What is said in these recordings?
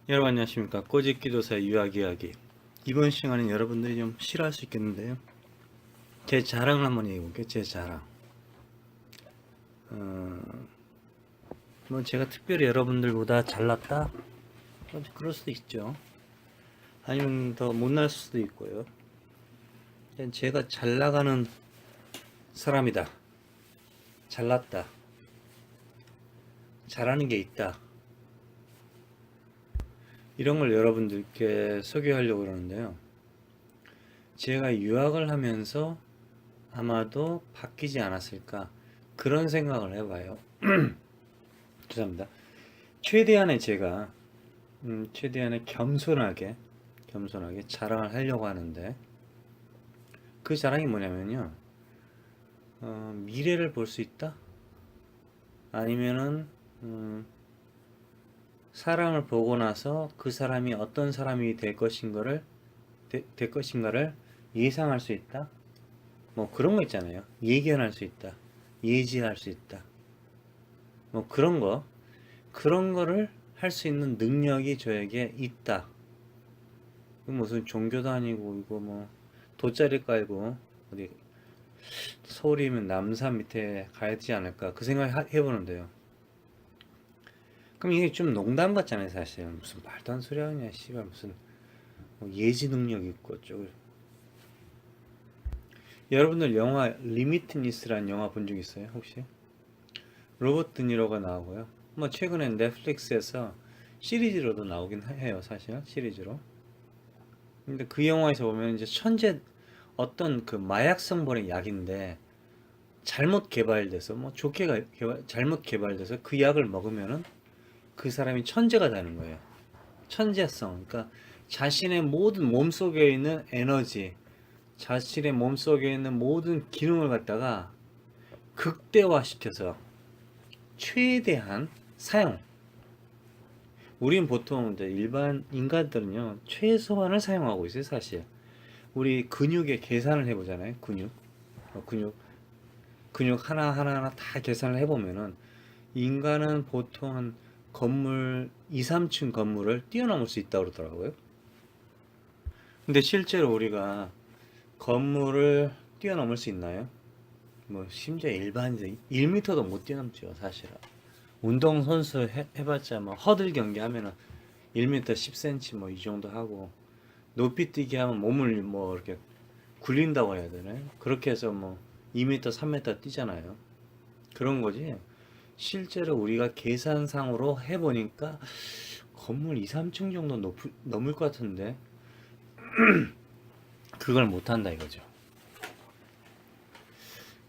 여러분 안녕하십니까. 꼬집기도사의 유학 이야기. 이번 시간은 여러분들이 좀 싫어할 수 있겠는데요, 제 자랑을 한번 얘기해 볼게요. 제 자랑. 뭐 제가 특별히 여러분들보다 잘났다? 그럴 수도 있죠. 아니면 더 못날 수도 있고요. 제가 잘 나가는 사람이다, 잘났다, 잘하는 게 있다, 이런 걸 여러분들께 소개하려고 그러는데요, 제가 유학을 하면서 아마도 바뀌지 않았을까, 그런 생각을 해봐요. 죄송합니다. 최대한의 제가 최대한의 겸손하게 자랑을 하려고 하는데, 그 자랑이 뭐냐면요, 미래를 볼 수 있다, 아니면은 사람을 보고 나서 그 사람이 어떤 사람이 될 것인가를 예상할 수 있다, 뭐 그런 거 있잖아요. 예견할 수 있다, 예지할 수 있다, 뭐 그런 거를 할 수 있는 능력이 저에게 있다. 무슨 종교도 아니고, 이거 뭐 돗자리 깔고 어디 서울이면 남산 밑에 가야 되지 않을까, 그 생각 해보는데요. 그럼 이게 좀 농담 같잖아요. 사실 무슨 말도 안 소리 하냐, 씨발. 무슨 뭐 예지 능력 있고 어쩌고. 여러분들 영화 리미트니스라는 영화 본 적 있어요 혹시? 로버트 드니로가 나오고요. 뭐 최근에 넷플릭스에서 시리즈로도 나오긴 해요, 사실. 시리즈로. 근데 그 영화에서 보면 이제 어떤 그 마약 성분의 약인데, 잘못 개발돼서, 뭐 좋게 잘못 개발돼서 그 약을 먹으면은 그 사람이 천재가 되는 거예요. 천재성. 그러니까 자신의 모든 몸속에 있는 에너지, 자신의 몸속에 있는 모든 기능을 갖다가 극대화시켜서 최대한 사용. 우린 보통 이제 일반 인간들은요, 최소한을 사용하고 있어요, 사실. 우리 근육의 계산을 해보잖아요, 근육 하나 다 계산을 해보면은, 인간은 보통 한 건물 2, 3층 건물을 뛰어넘을 수 있다고 그러더라고요. 근데 실제로 우리가 건물을 뛰어넘을 수 있나요? 뭐 심지어 일반인들 1m도 못 뛰어넘죠, 사실은. 운동선수 해봤자 뭐 허들 경기 하면은 1m 10cm 뭐 이 정도 하고, 높이뛰기 하면 몸을 뭐 이렇게 굴린다고 해야 되나요? 그렇게 해서 뭐 2m 3m 뛰잖아요. 그런 거지. 실제로 우리가 계산상으로 해보니까 건물 2, 3층 정도 넘을 것 같은데, 그걸 못한다 이거죠.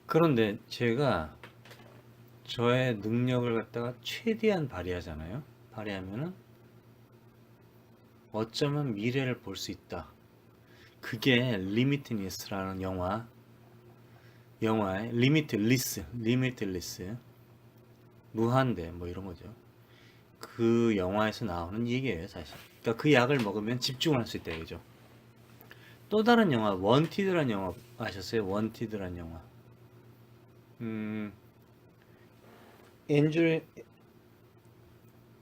그런데 제가 저의 능력을 갖다가 최대한 발휘하잖아요. 발휘하면은 어쩌면 미래를 볼 수 있다. 그게 리미트니스라는 영화의 리미트리스, 무한대 뭐 이런 거죠. 그 영화에서 나오는 얘기예요, 사실. 그러니까 그 약을 먹으면 집중을 할 수 있다 이거죠. 또 다른 영화, 원티드라는 영화 아셨어요? 원티드라는 영화. 음, 엔젤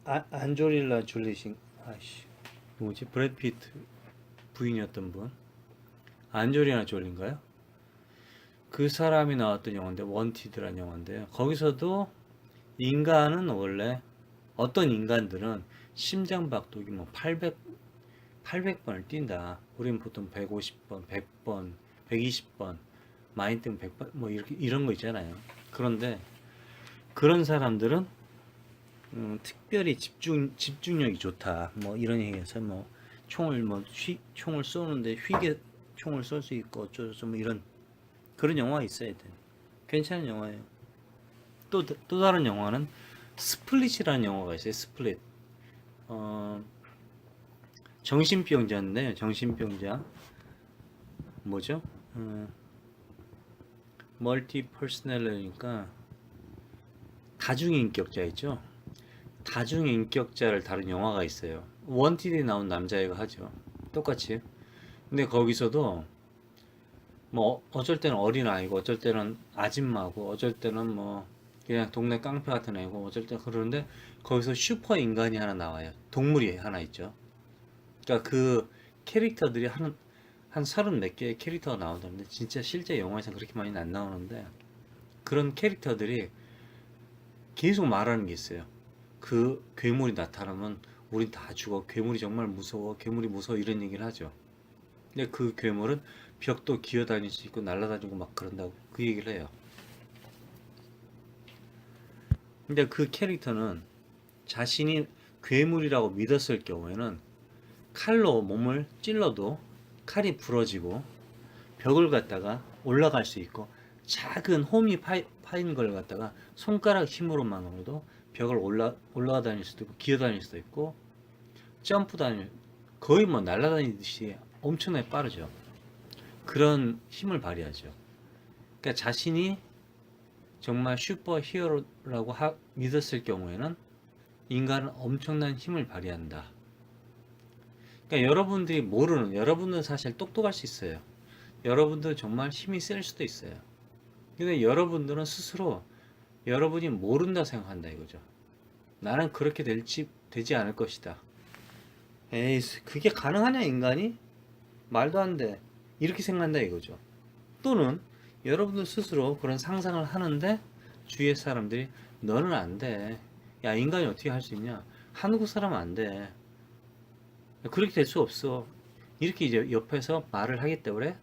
안조릴라 졸리신, 아이씨, 누구지? 브래드 피트 부인이었던 분, 안조리나 졸린가요? 그 사람이 나왔던 영화인데, 원티드라는 영화인데요. 거기서도 인간은 원래, 어떤 인간들은 심장박동이 뭐 800번을 뛴다. 우리는 보통 150번, 100번, 120번, 많이 뛰면 100번, 뭐 이렇게 이런 거 있잖아요. 그런데 그런 사람들은 특별히 집중력이 좋다. 뭐 이런 얘기해서 뭐 총을 쏘는데 휘게 총을 쏠 수 있고 어쩌고저쩌고 뭐 이런, 그런 영화 있어야 돼. 괜찮은 영화예요. 또 다른 영화는 스플릿이라는 영화가 있어요. 스플릿. 어, 정신병자인데, 정신병자 뭐죠? 멀티 퍼스널러니까 다중인격자 있죠. 다중인격자를 다룬 영화가 있어요. 원티드에 나온 남자애가 하죠, 똑같이. 근데 거기서도 뭐 어쩔 때는 어린아이고, 어쩔 때는 아줌마고, 어쩔 때는 뭐 그냥 동네 깡패 같은 애고 어쩔 때 그러는데 거기서 슈퍼 인간이 하나 나와요. 동물이 하나 있죠. 그러니까 그 캐릭터들이 한 서른 몇 개의 캐릭터가 나오던데 진짜 실제 영화에서 그렇게 많이는 안 나오는데 그런 캐릭터들이 계속 말하는 게 있어요. 그 괴물이 나타나면 우린 다 죽어. 괴물이 정말 무서워. 괴물이 무서워. 이런 얘기를 하죠. 근데 그 괴물은 벽도 기어다닐 수 있고 날아다니고 막 그런다고 그 얘기를 해요. 근데 그 캐릭터는 자신이 괴물이라고 믿었을 경우에는 칼로 몸을 찔러도 칼이 부러지고 벽을 갖다가 올라갈 수 있고 작은 홈이 파인 걸 갖다가 손가락 힘으로만으로도 벽을 올라가 다닐 수도 있고 기어 다닐 수도 있고 점프 다닐 거의 뭐 날아다니듯이 엄청나게 빠르죠. 그런 힘을 발휘하죠. 그러니까 자신이 정말 슈퍼 히어로라고 믿었을 경우에는 인간은 엄청난 힘을 발휘한다. 그러니까 여러분들이 모르는, 여러분은 사실 똑똑할 수 있어요. 여러분들 정말 힘이 셀 수도 있어요. 근데 여러분들은 스스로 여러분이 모른다 생각한다 이거죠. 나는 그렇게 되지 않을 것이다. 에이, 그게 가능하냐 인간이? 말도 안 돼. 이렇게 생각한다 이거죠. 또는 여러분들 스스로 그런 상상을 하는데 주위의 사람들이 너는 안 돼. 야, 인간이 어떻게 할 수 있냐? 한국 사람은 안 돼. 그렇게 될 수 없어. 이렇게 이제 옆에서 말을 하기 때문에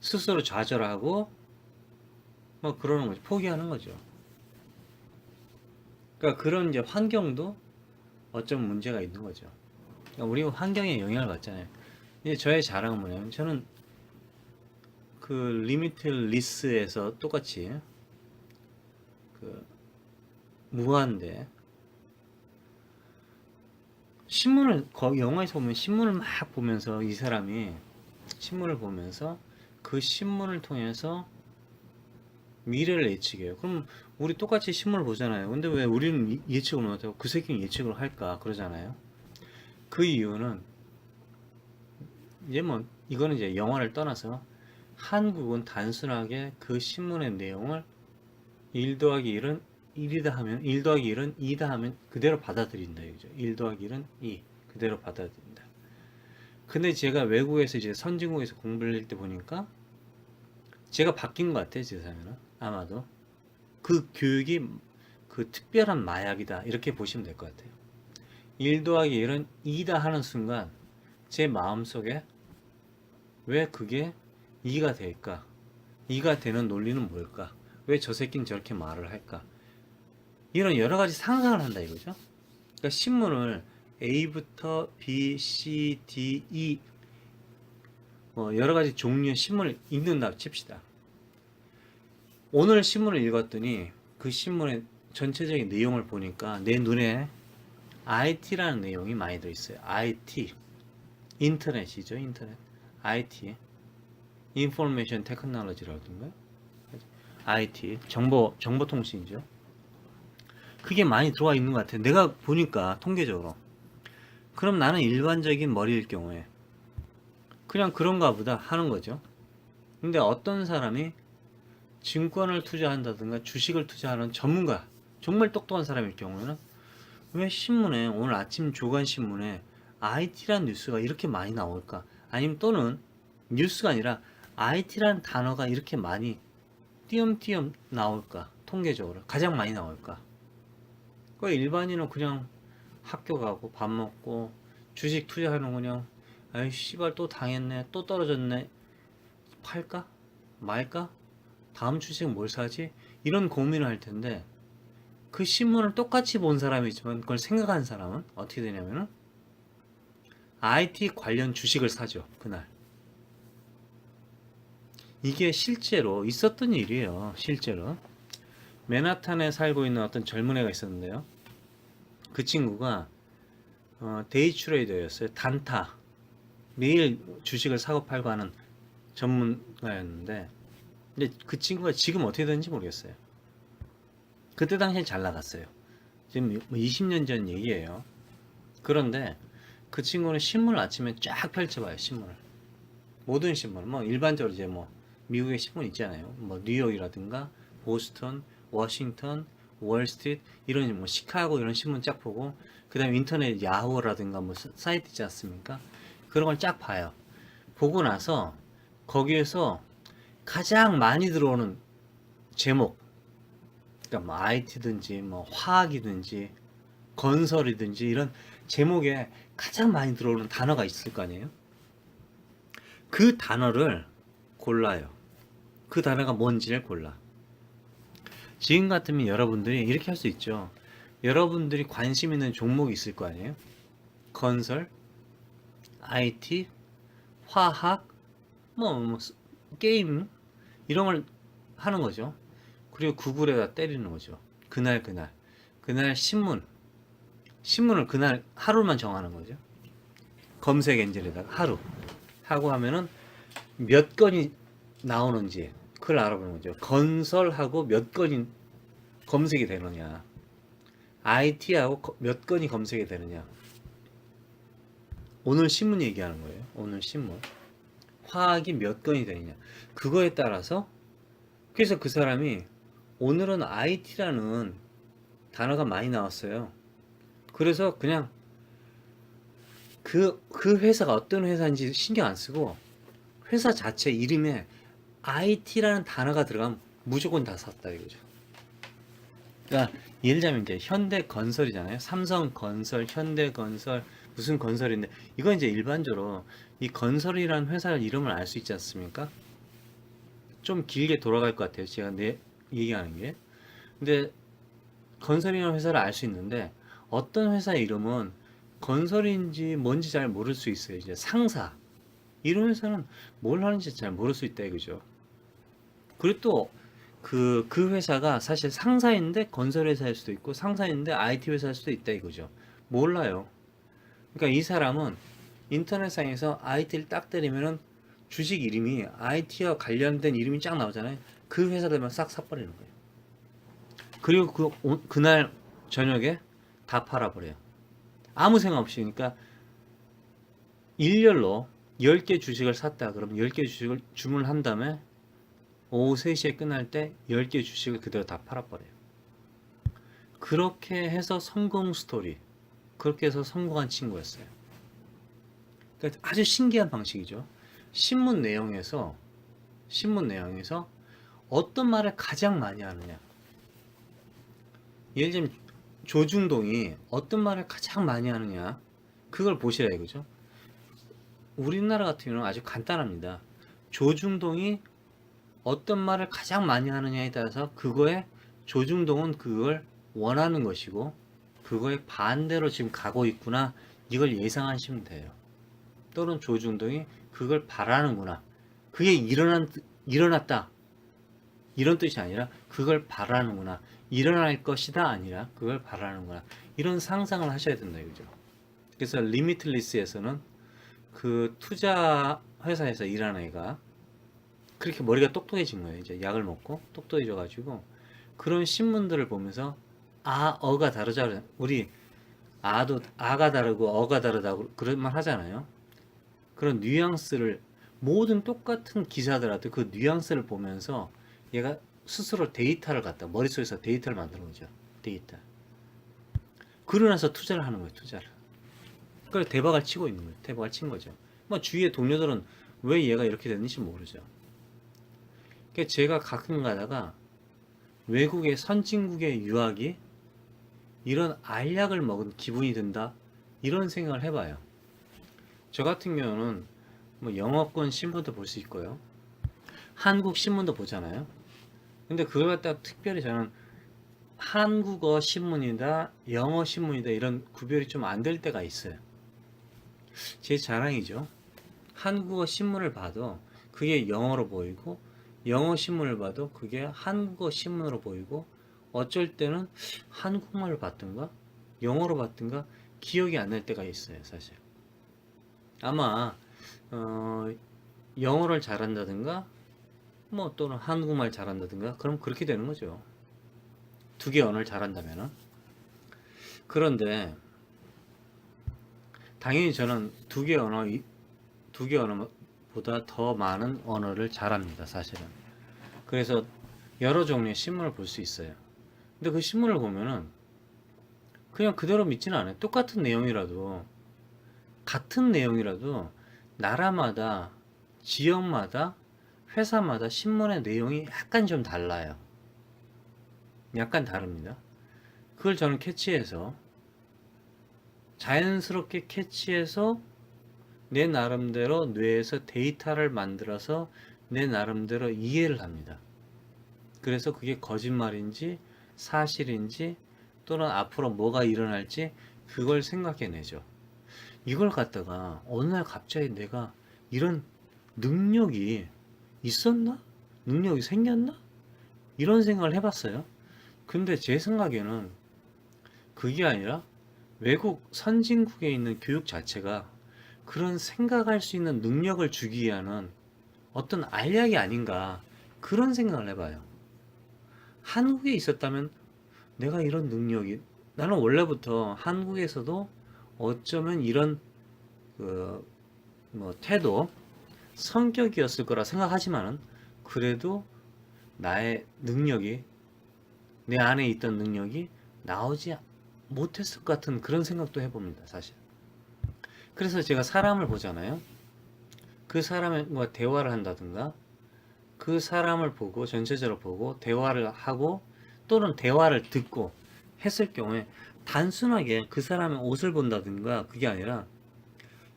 스스로 좌절하고 뭐 그러는 거죠. 포기하는 거죠. 그러니까 그런 이제 환경도 어쩜 문제가 있는 거죠. 그러니까 우리 환경에 영향을 받잖아요. 이제 저의 자랑은 뭐냐면 저는 그 리미틀리스에서 똑같이 그 무한대 신문을 영화에서 보면 신문을 막 보면서 이 사람이 신문을 보면서 그 신문을 통해서 미래를 예측해요. 그럼 우리 똑같이 신문을 보잖아요. 근데 왜 우리는 예측을 못하고 그 새끼는 예측을 할까 그러잖아요. 그 이유는 이제 뭐 이거는 이제 영화를 떠나서 한국은 단순하게 그 신문의 내용을 1 더하기 1은 1이다 하면 1 더하기 1은 2다 하면 그대로 받아들인다 이거죠. 1 더하기 1은 2 그대로 받아들인다. 근데 제가 외국에서 이제 선진국에서 공부를 할 때 보니까 제가 바뀐 것 같아요. 제 생각에는 아마도 그 교육이 그 특별한 마약이다 이렇게 보시면 될 것 같아요. 1 더하기 1은 2다 하는 순간 제 마음속에 왜 그게 2가 될까? 2가 되는 논리는 뭘까? 왜 저 새끼는 저렇게 말을 할까? 이런 여러 가지 상상을 한다 이거죠. 그러니까 신문을 A부터 B, C, D, E 뭐 여러 가지 종류의 신문을 읽는다 칩시다. 오늘 신문을 읽었더니 그 신문의 전체적인 내용을 보니까 내 눈에 IT라는 내용이 많이 들어있어요. IT 인터넷이죠. 인터넷 IT 인포메이션 테크놀로지라든가 IT 정보통신이죠. 그게 많이 들어와 있는 것 같아요. 내가 보니까 통계적으로. 그럼 나는 일반적인 머리일 경우에 그냥 그런가 보다 하는 거죠. 근데 어떤 사람이 증권을 투자한다든가 주식을 투자하는 전문가, 정말 똑똑한 사람일 경우에는 왜 신문에 오늘 아침 조간신문에 IT라는 뉴스가 이렇게 많이 나올까? 아니면 또는 뉴스가 아니라 IT라는 단어가 이렇게 많이 띄엄띄엄 나올까? 통계적으로 가장 많이 나올까? 그 일반인은 그냥 학교 가고 밥 먹고 주식 투자하는 그냥 아이 씨발 또 당했네 또 떨어졌네 팔까 말까 다음 주식 뭘 사지 이런 고민을 할 텐데 그 신문을 똑같이 본 사람이지만 그걸 생각한 사람은 어떻게 되냐면은 IT 관련 주식을 사죠 그날. 이게 실제로 있었던 일이에요. 실제로 맨하탄에 살고 있는 어떤 젊은 애가 있었는데요. 그 친구가 데이 트레이더였어요. 단타 매일 주식을 사고 팔고 하는 전문가였는데 근데 그 친구가 지금 어떻게 되는지 모르겠어요. 그때 당시에 잘 나갔어요. 지금 20년 전 얘기예요. 그런데 그 친구는 신문을 아침에 쫙 펼쳐봐요. 신문을 모든 신문 뭐 일반적으로 이제 뭐 미국의 신문 있잖아요. 뭐 뉴욕이라든가 보스턴, 워싱턴, 월스트리트 이런 뭐 시카고 이런 신문 쫙 보고 그다음에 인터넷 야후라든가 뭐 사이트 있지 않습니까? 그런 걸 쫙 봐요. 보고 나서 거기에서 가장 많이 들어오는 제목, 그러니까 뭐 IT든지 뭐 화학이든지 건설이든지 이런 제목에 가장 많이 들어오는 단어가 있을 거 아니에요? 그 단어를 골라요. 그 단어가 뭔지를 골라. 지금 같으면 여러분들이 이렇게 할 수 있죠. 여러분들이 관심 있는 종목이 있을 거 아니에요? 건설, IT, 화학, 뭐 게임 이런 걸 하는 거죠. 그리고 구글에다 때리는 거죠. 그날 신문을 그날 하루만 정하는 거죠. 검색 엔진에다가 하루 하고 하면은 몇 건이 나오는지 그걸 알아보는 거죠. 건설하고 몇 건이 검색이 되느냐, IT하고 몇 건이 검색이 되느냐. 오늘 신문 얘기하는 거예요. 오늘 신문. 화학이 몇 건이 되느냐. 그거에 따라서 그래서 그 사람이 오늘은 IT라는 단어가 많이 나왔어요. 그래서 그냥 그 회사가 어떤 회사인지 신경 안 쓰고 회사 자체 이름에 IT라는 단어가 들어가면 무조건 다 샀다 이거죠. 그러니까 예를 들자면 이제 현대건설이잖아요. 삼성건설, 현대건설, 무슨 건설인데 이건 이제 일반적으로 이 건설이라는 회사 이름을 알 수 있지 않습니까? 좀 길게 돌아갈 것 같아요. 제가 얘기하는 게. 근데 건설이라는 회사를 알 수 있는데 어떤 회사의 이름은 건설인지 뭔지 잘 모를 수 있어요. 이제 상사. 이런 회사는 뭘 하는지 잘 모를 수 있다 이거죠. 그리고 또 그 회사가 사실 상사인데 건설 회사일 수도 있고 상사인데 IT 회사일 수도 있다 이거죠. 몰라요. 그러니까 이 사람은 인터넷상에서 IT를 딱 때리면은 주식 이름이 IT와 관련된 이름이 쫙 나오잖아요. 그 회사들만 싹 사버리는 거예요. 그리고 그날 저녁에 다 팔아버려요. 아무 생각 없이. 그러니까 일렬로 10개 주식을 샀다 그러면 10개 주식을 주문한 다음에 오후 3시에 끝날 때 10개 주식을 그대로 다 팔아버려요. 그렇게 해서 성공 스토리, 그렇게 해서 성공한 친구였어요. 그러니까 아주 신기한 방식이죠. 신문 내용에서 어떤 말을 가장 많이 하느냐. 예를 들면 조중동이 어떤 말을 가장 많이 하느냐, 그걸 보시라 이거죠. 우리나라 같은 경우는 아주 간단합니다. 조중동이 어떤 말을 가장 많이 하느냐에 따라서 그거에 조중동은 그걸 원하는 것이고 그거에 반대로 지금 가고 있구나, 이걸 예상하시면 돼요. 또는 조중동이 그걸 바라는구나, 그게 일어났다 이런 뜻이 아니라 그걸 바라는구나, 일어날 것이다 아니라 그걸 바라는구나, 이런 상상을 하셔야 된다 이거죠. 그래서 리미틀리스에서는 그 투자 회사에서 일하는 애가 그렇게 머리가 똑똑해진 거예요. 이제 약을 먹고 똑똑해져 가지고 그런 신문들을 보면서 어가 다르자, 우리 아가 다르고 어가 다르다고 그런 말 하잖아요. 그런 뉘앙스를 모든 똑같은 기사들한테 그 뉘앙스를 보면서 얘가 스스로 데이터를 갖다 머릿속에서 데이터를 만드는 거죠. 데이터. 그러고 나서 투자를 하는 거예요. 투자를. 그걸 대박을 치고 있는 거예요. 대박을 친 거죠. 뭐 주위의 동료들은 왜 얘가 이렇게 됐는지 모르죠. 그러니까 제가 가끔 가다가 외국의 선진국의 유학이 이런 알약을 먹은 기분이 든다, 이런 생각을 해봐요. 저 같은 경우는 뭐 영어권 신문도 볼 수 있고요, 한국 신문도 보잖아요. 근데 그걸 갖다가 특별히 저는 한국어 신문이다 영어 신문이다 이런 구별이 좀 안 될 때가 있어요. 제 자랑이죠. 한국어 신문을 봐도 그게 영어로 보이고 영어 신문을 봐도 그게 한국어 신문으로 보이고 어쩔 때는 한국말로 봤던가 영어로 봤던가 기억이 안 날 때가 있어요. 사실 아마 영어를 잘한다든가 뭐 또는 한국말 잘한다든가 그럼 그렇게 되는 거죠. 두 개 언어를 잘한다면은. 그런데 당연히 저는 두 개 언어보다 더 많은 언어를 잘합니다. 사실은. 그래서 여러 종류의 신문을 볼 수 있어요. 근데 그 신문을 보면은 그냥 그대로 믿지는 않아요. 같은 내용이라도 나라마다, 지역마다, 회사마다 신문의 내용이 약간 좀 달라요. 약간 다릅니다. 그걸 저는 자연스럽게 캐치해서 내 나름대로 뇌에서 데이터를 만들어서 내 나름대로 이해를 합니다. 그래서 그게 거짓말인지 사실인지 또는 앞으로 뭐가 일어날지 그걸 생각해내죠. 이걸 갖다가 어느 날 갑자기 내가 이런 능력이 있었나? 능력이 생겼나? 이런 생각을 해봤어요. 근데 제 생각에는 그게 아니라 외국 선진국에 있는 교육 자체가 그런 생각할 수 있는 능력을 주기 위한 어떤 알약이 아닌가 그런 생각을 해봐요. 한국에 있었다면 내가 이런 능력이 나는 원래부터 한국에서도 어쩌면 이런 그 뭐 태도 성격이었을 거라 생각하지만은 그래도 나의 능력이 내 안에 있던 능력이 나오지 못했을 것 같은 그런 생각도 해봅니다 사실. 그래서 제가 사람을 보잖아요. 그 사람과 대화를 한다든가 그 사람을 보고 전체적으로 보고 대화를 하고 또는 대화를 듣고 했을 경우에 단순하게 그 사람의 옷을 본다든가 그게 아니라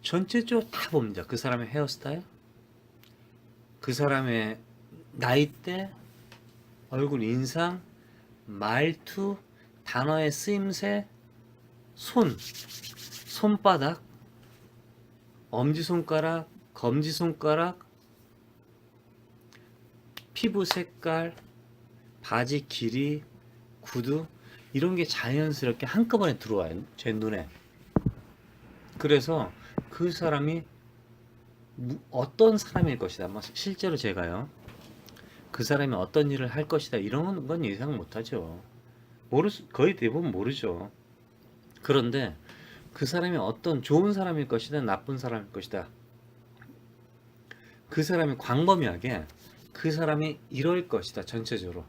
전체적으로 다 봅니다. 그 사람의 헤어스타일, 그 사람의 나이대, 얼굴 인상, 말투, 단어의 쓰임새, 손바닥, 엄지손가락, 검지손가락, 피부 색깔, 바지 길이, 구두 이런 게 자연스럽게 한꺼번에 들어와요. 제 눈에. 그래서 그 사람이 어떤 사람일 것이다. 실제로 제가요. 그 사람이 어떤 일을 할 것이다. 이런 건 예상 못하죠. 거의 대부분 모르죠. 그런데 그 사람이 어떤 좋은 사람일 것이다. 나쁜 사람일 것이다. 그 사람이 광범위하게 그 사람이 이럴 것이다. 전체적으로.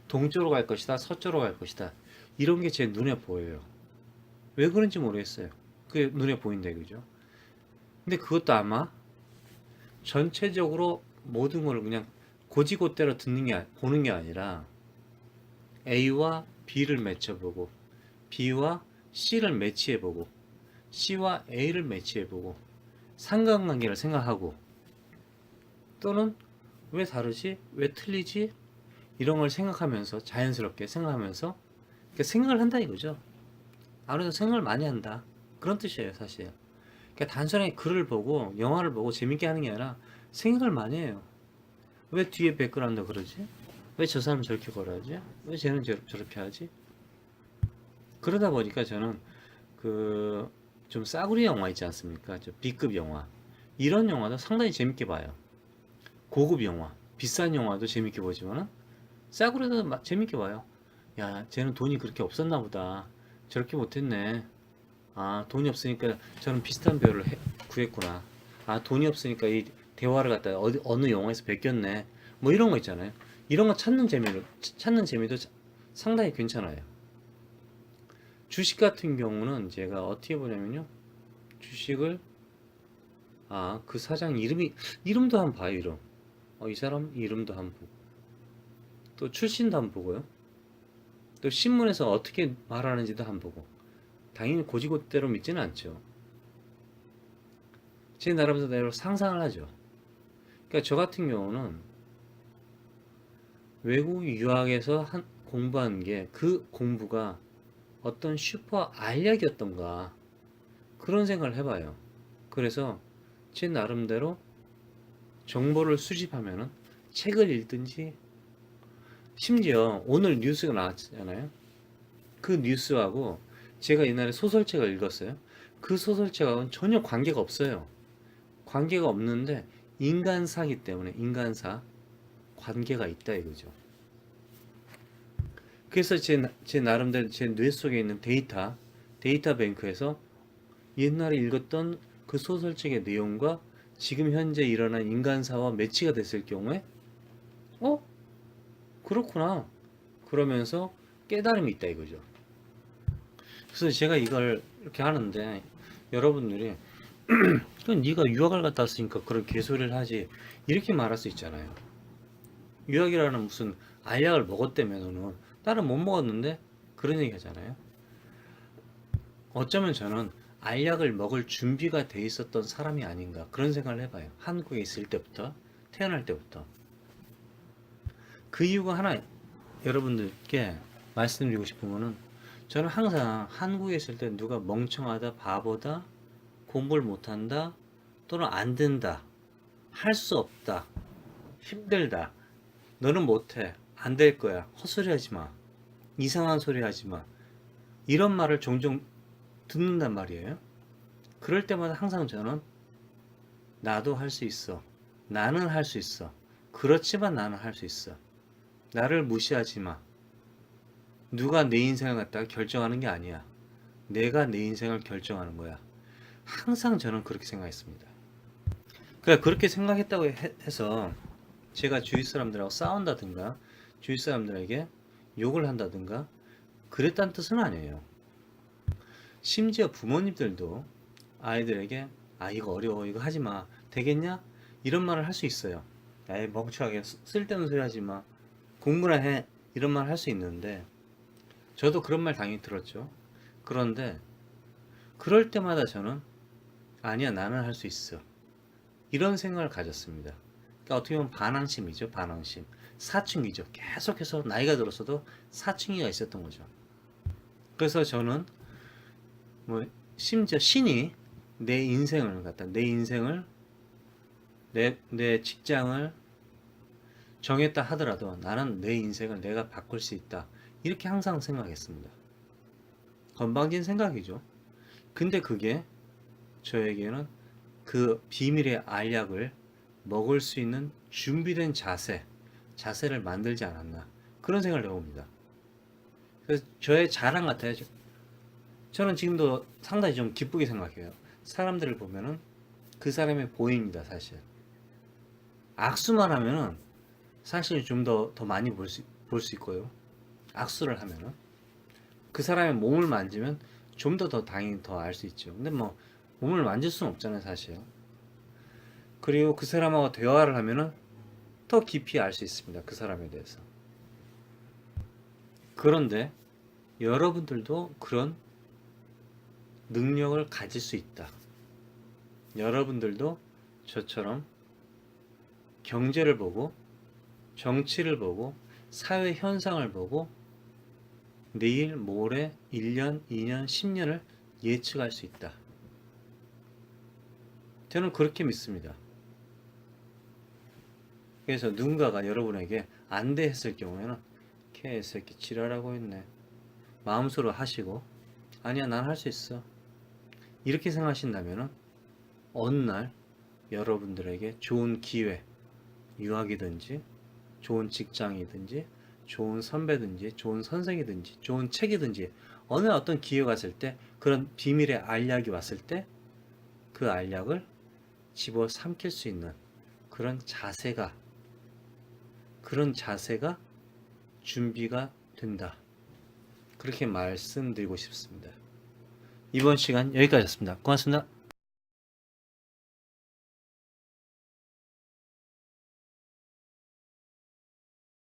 동쪽으로 갈 것이다. 서쪽으로 갈 것이다. 이런 게 제 눈에 보여요. 왜 그런지 모르겠어요. 그게 눈에 보인다 이거죠. 근데 그것도 아마 전체적으로 모든 걸 그냥 고지고대로 보는 게 아니라 A와 B를 매쳐보고 B와 C를 매치해보고 C와 A를 매치해보고 상관관계를 생각하고 또는 왜 다르지? 왜 틀리지? 이런 걸 생각하면서 자연스럽게 생각하면서 생각을 한다 이거죠. 아무래도 생각을 많이 한다. 그런 뜻이에요 사실. 그러니까 단순하게 글을 보고 영화를 보고 재밌게 하는 게 아니라 생각을 많이 해요. 왜 뒤에 백그라운드 그러지? 왜 저 사람 저렇게 걸어야지? 왜 쟤는 저렇게 하지? 그러다 보니까 저는 그 좀 싸구려 영화 있지 않습니까? 좀 B급 영화 이런 영화도 상당히 재밌게 봐요. 고급 영화 비싼 영화도 재밌게 보지만 싸구려도 재밌게 봐요. 야 쟤는 돈이 그렇게 없었나 보다. 저렇게 못했네. 아 돈이 없으니까 저는 비슷한 배우를 구했구나. 아 돈이 없으니까 이 대화를 갖다 어느 영화에서 베꼈네. 뭐 이런 거 있잖아요. 이런 거 찾는 재미도 상당히 괜찮아요. 주식 같은 경우는 제가 어떻게 보냐면요. 주식을 그 사장 이름도 한번 봐요. 이 사람 이름도 한번 보고 또 출신도 한번 보고요. 또 신문에서 어떻게 말하는지도 한번 보고 당연히 고지고대로 믿지는 않죠. 제 나름대로 상상을 하죠. 그러니까 저 같은 경우는 외국 유학에서 공부한 게 그 공부가 어떤 슈퍼 알약이었던가 그런 생각을 해봐요. 그래서 제 나름대로 정보를 수집하면은 책을 읽든지 심지어 오늘 뉴스가 나왔잖아요. 그 뉴스하고 제가 옛날에 소설책을 읽었어요. 그 소설책하고는 전혀 관계가 없어요. 관계가 없는데 인간사기 때문에 인간사 관계가 있다 이거죠. 그래서 제 나름대로 제 뇌 속에 있는 데이터 뱅크에서 옛날에 읽었던 그 소설책의 내용과 지금 현재 일어난 인간사와 매치가 됐을 경우에 어? 그렇구나. 그러면서 깨달음이 있다 이거죠. 그래서 제가 이걸 이렇게 하는데 여러분들이 그건 네가 유학을 갔다 왔으니까 그런 개소리를 하지 이렇게 말할 수 있잖아요. 유학이라는 무슨 알약을 먹었다며 너는 나는 못 먹었는데 그런 얘기 하잖아요. 어쩌면 저는 알약을 먹을 준비가 돼 있었던 사람이 아닌가 그런 생각을 해봐요. 한국에 있을 때부터 태어날 때부터 그 이유가 하나 여러분들께 말씀드리고 싶은 거는 저는 항상 한국에 있을 때 누가 멍청하다 바보다 공부를 못한다 또는 안 된다 할 수 없다 힘들다 너는 못해 안 될 거야 헛소리 하지 마 이상한 소리 하지 마 이런 말을 종종 듣는단 말이에요. 그럴 때마다 항상 저는 나도 할 수 있어 나는 할 수 있어 그렇지만 나는 할 수 있어 나를 무시하지 마 누가 내 인생을 갖다가 결정하는 게 아니야 내가 내 인생을 결정하는 거야 항상 저는 그렇게 생각했습니다. 그러니까 그렇게 생각했다고 해서 제가 주위 사람들하고 싸운다든가 주위 사람들에게 욕을 한다든가 그랬다는 뜻은 아니에요. 심지어 부모님들도 아이들에게 아 이거 어려워 이거 하지마 되겠냐 이런 말을 할 수 있어요. 야이 멍청하게 쓸데없는 소리 하지마 공부나 해 이런 말 할 수 있는데 저도 그런 말 당연히 들었죠. 그런데 그럴 때마다 저는 아니야 나는 할 수 있어 이런 생각을 가졌습니다. 그러니까 어떻게 보면 반항심이죠. 반항심 사춘기죠. 계속해서 나이가 들었어도 사춘기가 있었던 거죠. 그래서 저는 뭐 심지어 신이 내 인생을 갖다 내 인생을 내 직장을 정했다 하더라도 나는 내 인생을 내가 바꿀 수 있다 이렇게 항상 생각했습니다. 건방진 생각이죠. 근데 그게 저에게는 그 비밀의 알약을 먹을 수 있는 준비된 자세를 만들지 않았나 그런 생각을 해봅니다. 그래서 저의 자랑 같아요. 저는 지금도 상당히 좀 기쁘게 생각해요. 사람들을 보면은 그 사람이 보입니다. 사실 악수만 하면은 사실 좀 더 많이 볼 수 있고요. 악수를 하면은 그 사람의 몸을 만지면 좀 더 당연히 더 알 수 있죠. 근데 뭐 몸을 만질 수는 없잖아요, 사실. 그리고 그 사람하고 대화를 하면은 더 깊이 알 수 있습니다. 그 사람에 대해서. 그런데 여러분들도 그런 능력을 가질 수 있다. 여러분들도 저처럼 경제를 보고 정치를 보고 사회 현상을 보고 내일, 모레, 1년, 2년, 10년을 예측할 수 있다. 저는 그렇게 믿습니다. 그래서 누군가가 여러분에게 안 돼 했을 경우에는 개새끼 지랄하고 있네. 마음속으로 하시고 아니야 난 할 수 있어. 이렇게 생각하신다면 어느 날 여러분들에게 좋은 기회, 유학이든지 좋은 직장이든지 좋은 선배든지 좋은 선생이든지 좋은 책이든지 어느 어떤 기회가 왔을 때 그런 비밀의 알약이 왔을 때 그 알약을 집어 삼킬 수 있는 그런 자세가 준비가 된다. 그렇게 말씀드리고 싶습니다. 이번 시간 여기까지였습니다. 고맙습니다.